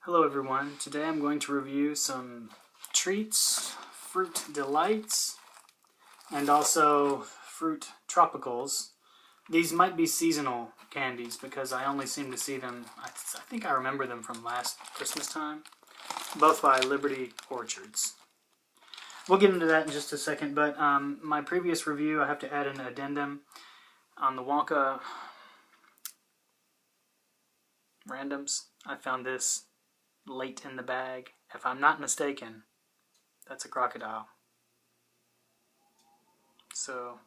Hello everyone, today I'm going to review some treats, fruit delights, and also fruit tropicals. These might be seasonal candies because I only seem to see them, I think I remember them from last Christmas time, both by Liberty Orchards. We'll get into that in just a second, but my previous review, I have to add an addendum on the Wonka randoms. I found this late in the bag. If I'm not mistaken, that's a crocodile. So,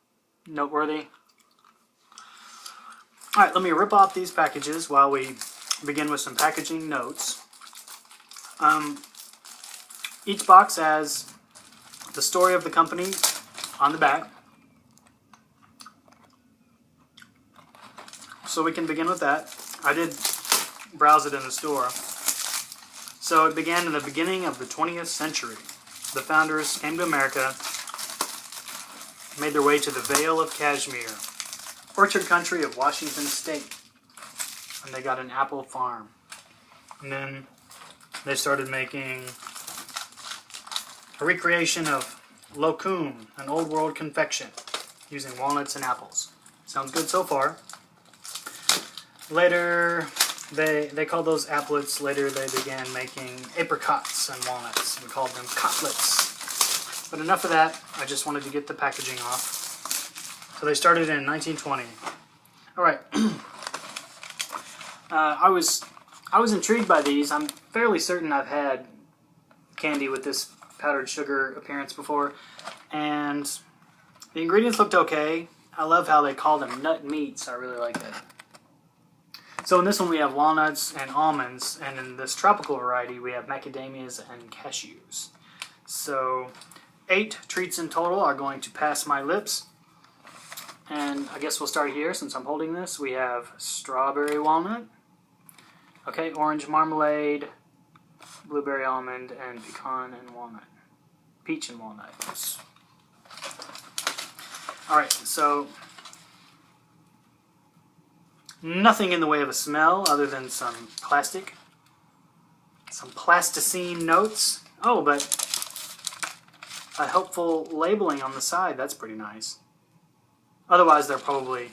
noteworthy. Alright, let me rip off these packages while we begin with some packaging notes. Each box has the story of the company on the back. So we can begin with that. I did browse it in the store. So it began in the beginning of the 20th century. The founders came to America, made their way to the Vale of Cashmere, orchard country of Washington State, and they got an apple farm. And then they started making a recreation of lokum, an old world confection, using walnuts and apples. Sounds good so far. Later, they called those applets. Later they began making apricots and walnuts. We called them cotlets. But enough of that. I just wanted to get the packaging off. So they started in 1920. Alright. I was intrigued by these. I'm fairly certain I've had candy with this powdered sugar appearance before. And the ingredients looked okay. I love how they call them nut meats. I really like that. So in this one we have walnuts and almonds, and in this tropical variety we have macadamias and cashews. So 8 treats in total are going to pass my lips. And I guess we'll start here since I'm holding this. We have strawberry walnut, okay, orange marmalade, blueberry almond, and pecan and walnut. Peach and walnut. Alright, so nothing in the way of a smell other than some plastic. Some plasticine notes. Oh, but a helpful labeling on the side. That's pretty nice. Otherwise, they're probably,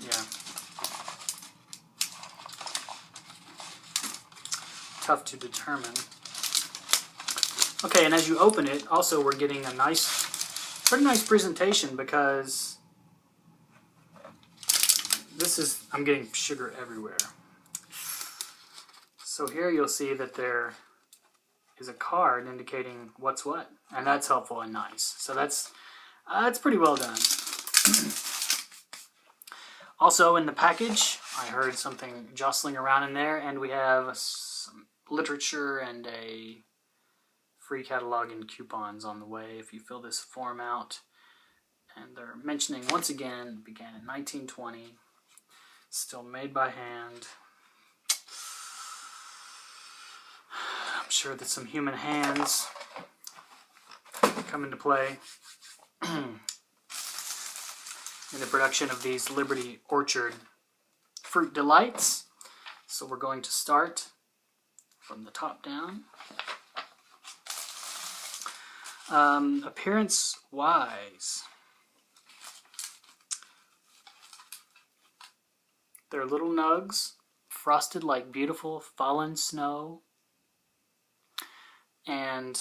yeah, tough to determine. Okay, and as you open it, also we're getting a pretty nice presentation because I'm getting sugar everywhere. So here you'll see that there is a card indicating what's what, and that's helpful and nice. So that's pretty well done. Also in the package, I heard something jostling around in there, and we have some literature and a free catalog and coupons on the way if you fill this form out. And they're mentioning, once again, began in 1920. Still made by hand. I'm sure that some human hands come into play in the production of these Liberty Orchard fruit delights. So we're going to start from the top down. Appearance-wise, they're little nugs, frosted like beautiful fallen snow, and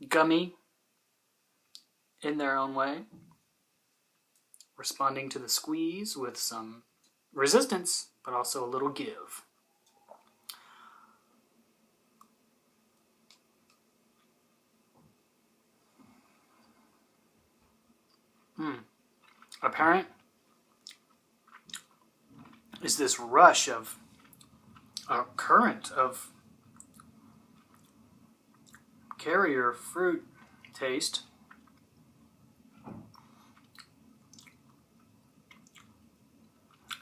gummy in their own way, responding to the squeeze with some resistance, but also a little give. Apparent is this rush of a current of carrier fruit taste.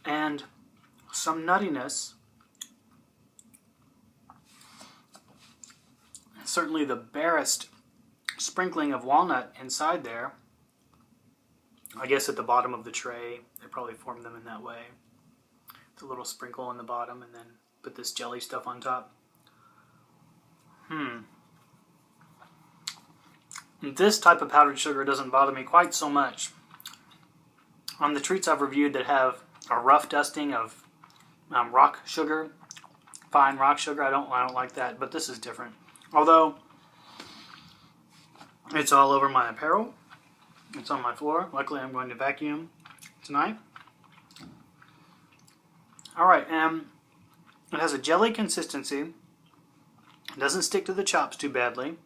And some nuttiness. Certainly the barest sprinkling of walnut inside there. I guess at the bottom of the tray, they probably formed them in that way. With a little sprinkle on the bottom and then put this jelly stuff on top. This type of powdered sugar doesn't bother me quite so much. On the treats I've reviewed that have a rough dusting of rock sugar, fine rock sugar, I don't like that, but this is different. Although it's all over my apparel, it's on my floor. Luckily, I'm going to vacuum tonight. All right, it has a jelly consistency. It doesn't stick to the chops too badly.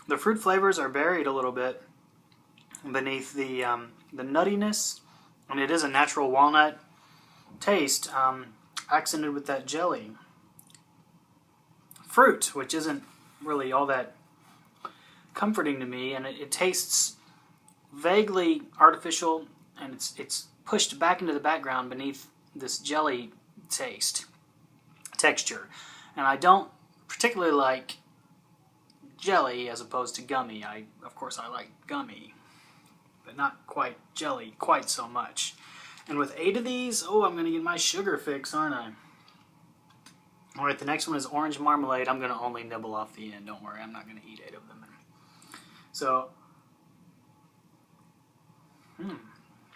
The fruit flavors are buried a little bit beneath the nuttiness, and it is a natural walnut taste, accented with that jelly. Fruit, which isn't really all that comforting to me, and it tastes vaguely artificial, and it's pushed back into the background beneath this jelly texture. And I don't particularly like jelly as opposed to gummy. Of course I like gummy, but not quite jelly quite so much. And with 8 of these, oh, I'm going to get my sugar fix, aren't I? Alright, the next one is orange marmalade. I'm going to only nibble off the end, don't worry, I'm not going to eat 8 of them.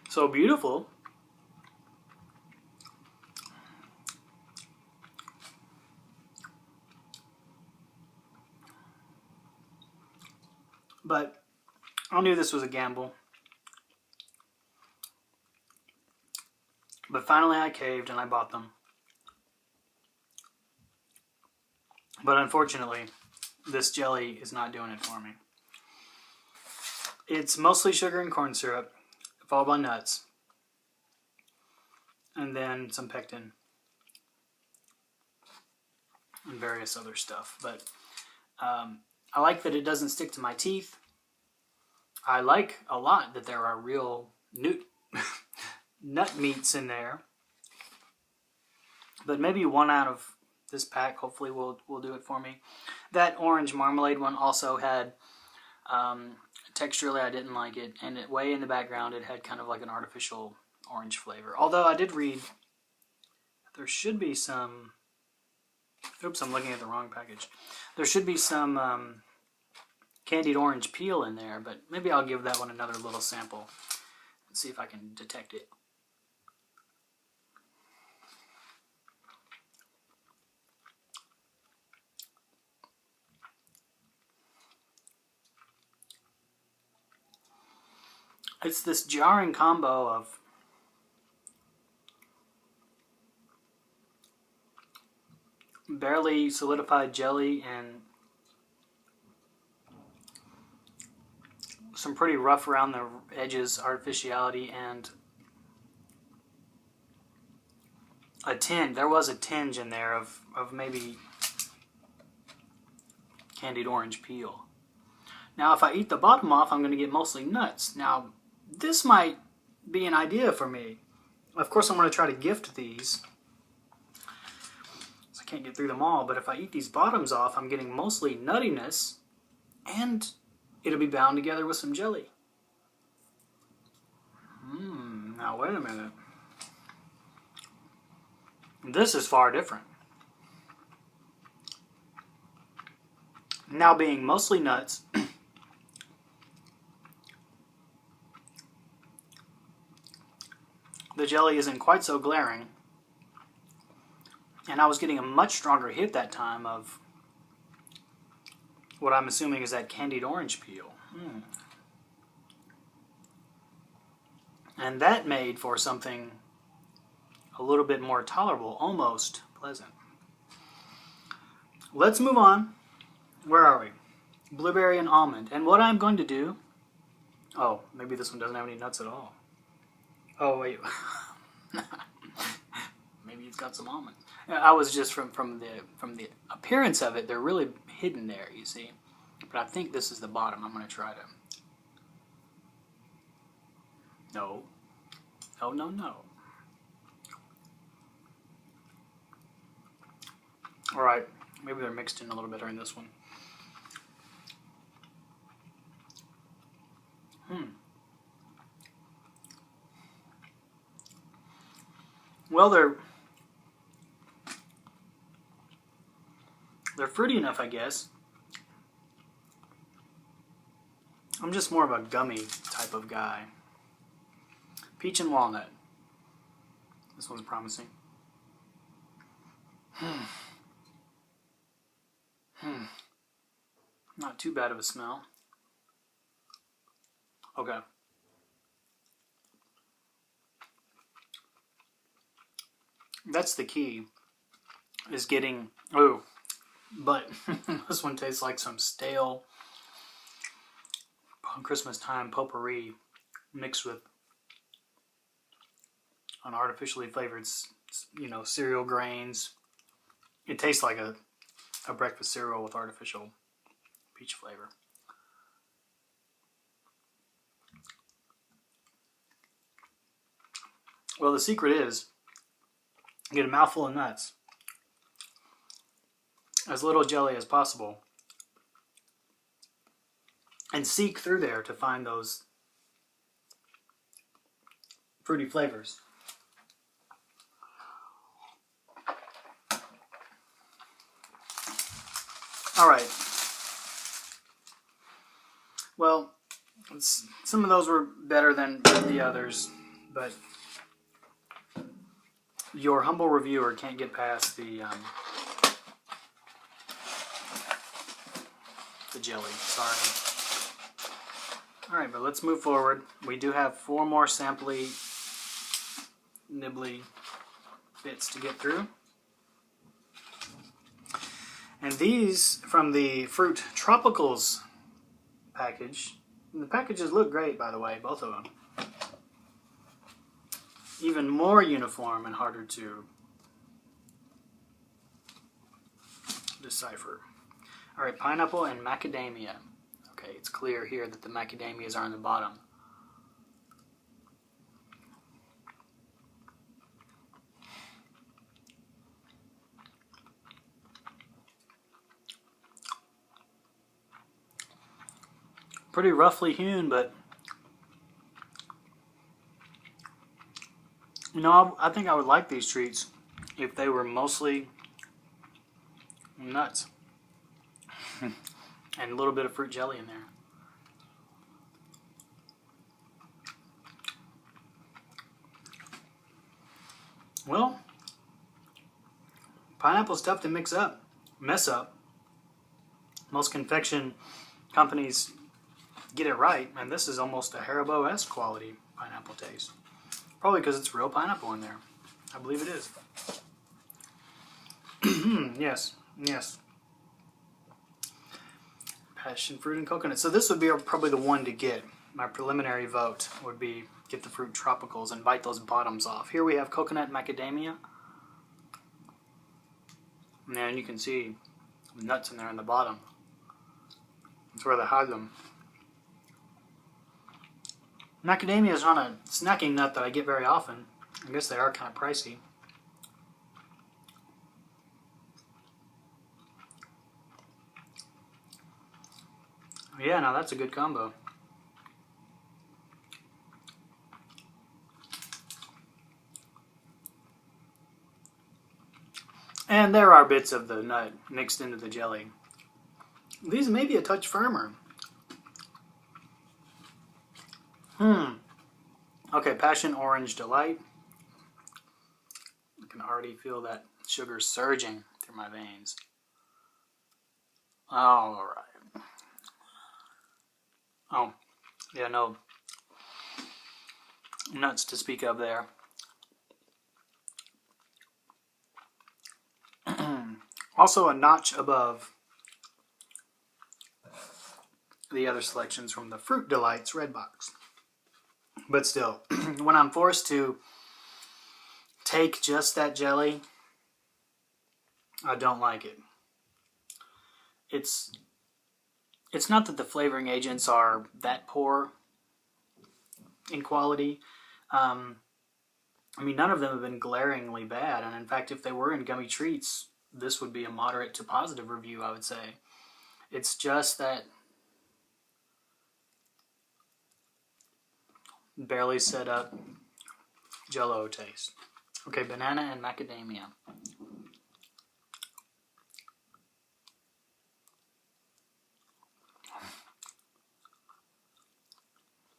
So beautiful. But I knew this was a gamble. But finally I caved and I bought them. But unfortunately, this jelly is not doing it for me. It's mostly sugar and corn syrup, followed by nuts, and then some pectin and various other stuff. But I like that it doesn't stick to my teeth. I like a lot that there are real nut meats in there. But maybe 1 out of this pack hopefully will do it for me. That orange marmalade one also had, texturally I didn't like it, and way in the background it had kind of like an artificial orange flavor. Although I did read there should be some, oops, I'm looking at the wrong package. There should be some candied orange peel in there, but maybe I'll give that one another little sample and see if I can detect it. It's this jarring combo of barely solidified jelly and some pretty rough around the edges artificiality and a tinge. There was a tinge in there of maybe candied orange peel. Now if I eat the bottom off, I'm going to get mostly nuts. Now this might be an idea for me. Of course I'm going to try to gift these. So I can't get through them all, but if I eat these bottoms off, I'm getting mostly nuttiness and it'll be bound together with some jelly. Now wait a minute. This is far different. Now being mostly nuts, the jelly isn't quite so glaring, and I was getting a much stronger hit that time of what I'm assuming is that candied orange peel. And that made for something a little bit more tolerable, almost pleasant. Let's move on. Where are we? Blueberry and almond. And what I'm going to do... Oh, maybe this one doesn't have any nuts at all. Oh, wait. Maybe it's got some almonds. I was just from the appearance of it, they're really hidden there, you see. But I think this is the bottom. I'm going to try to... No. Oh, no, no. Alright, maybe they're mixed in a little better in this one. Well, they're fruity enough, I guess. I'm just more of a gummy type of guy. Peach and walnut. This one's promising. Not too bad of a smell. Okay. That's the key, is getting, oh, but this one tastes like some stale Christmas time potpourri mixed with an artificially flavored, cereal grains. It tastes like a breakfast cereal with artificial peach flavor. Well, the secret is get a mouthful of nuts, as little jelly as possible, and seek through there to find those fruity flavors. All right. Well, some of those were better than the others, but your humble reviewer can't get past the jelly. Sorry. All right, but let's move forward. We do have 4 more sampley, nibbly bits to get through. And these from the Fruit Tropicals package. And the packages look great, by the way, both of them. Even more uniform and harder to decipher. All right, pineapple and macadamia. Okay, it's clear here that the macadamias are on the bottom. Pretty roughly hewn, but I think I would like these treats if they were mostly nuts and a little bit of fruit jelly in there. Well, pineapple's tough to mess up. Most confection companies get it right, and this is almost a Haribo-esque quality pineapple taste. Probably because it's real pineapple in there. I believe it is. Yes. Passion fruit and coconut. So this would be probably the one to get. My preliminary vote would be get the Fruit Tropicals and bite those bottoms off. Here we have coconut macadamia. And you can see nuts in there in the bottom. That's where they hide them. Macadamia is not a snacking nut that I get very often. I guess they are kind of pricey. Yeah, now that's a good combo. And there are bits of the nut mixed into the jelly. These may be a touch firmer. Okay, Passion Orange Delight. I can already feel that sugar surging through my veins. All right. Oh, yeah, no nuts to speak of there. Also a notch above the other selections from the Fruit Delights Red Box. But still, when I'm forced to take just that jelly, I don't like it. It's not that the flavoring agents are that poor in quality. I mean, none of them have been glaringly bad. And in fact, if they were in gummy treats, this would be a moderate to positive review, I would say. It's just that barely set up Jell-O taste. Okay, banana and macadamia.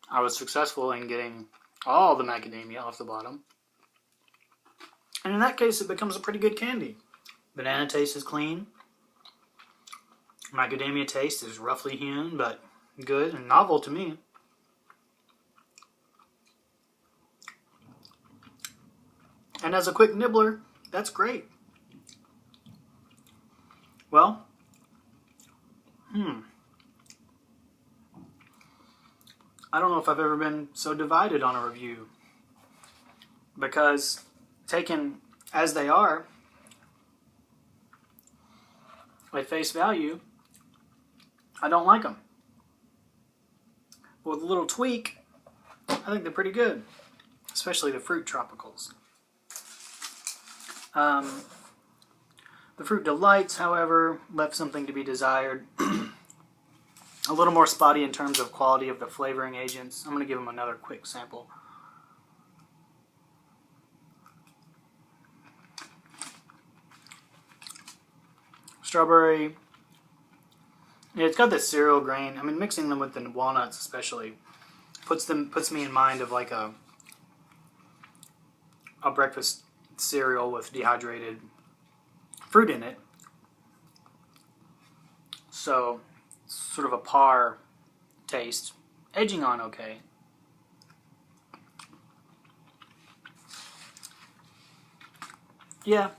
I was successful in getting all the macadamia off the bottom. And in that case, it becomes a pretty good candy. Banana taste is clean. Macadamia taste is roughly hewn, but good and novel to me. And as a quick nibbler, that's great. Well, I don't know if I've ever been so divided on a review. Because taken as they are, at face value, I don't like them. But with a little tweak, I think they're pretty good. Especially the fruit tropicals. The Fruit Delights, however, left something to be desired. A little more spotty in terms of quality of the flavoring agents. I'm going to give them another quick sample. Strawberry. Yeah, it's got this cereal grain. I mean, mixing them with the walnuts especially puts me in mind of like a breakfast cereal with dehydrated fruit in it. So, sort of a par taste, edging on okay. Yeah.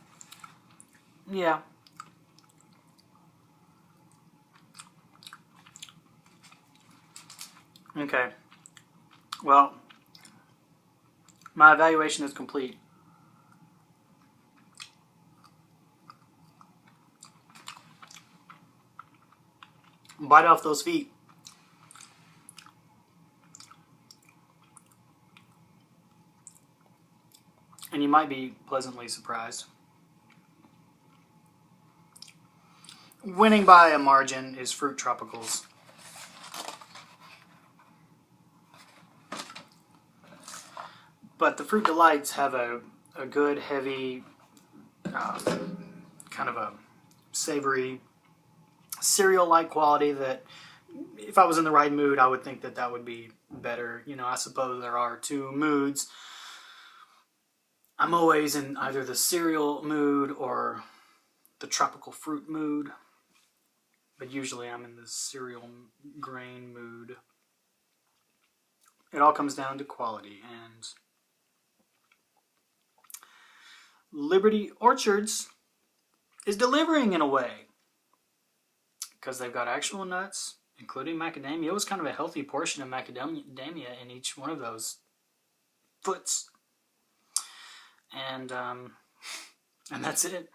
Okay. Well, my evaluation is complete. Bite off those feet. And you might be pleasantly surprised. Winning by a margin is Fruit Tropicals. But the Fruit Delights have a good, heavy, kind of a savory, cereal-like quality that if I was in the right mood, I would think that that would be better. You know, I suppose there are two moods. I'm always in either the cereal mood or the tropical fruit mood. But usually I'm in the cereal grain mood. It all comes down to quality, and Liberty Orchards is delivering in a way. Because they've got actual nuts, including macadamia. It was kind of a healthy portion of macadamia in each one of those foots. And that's it.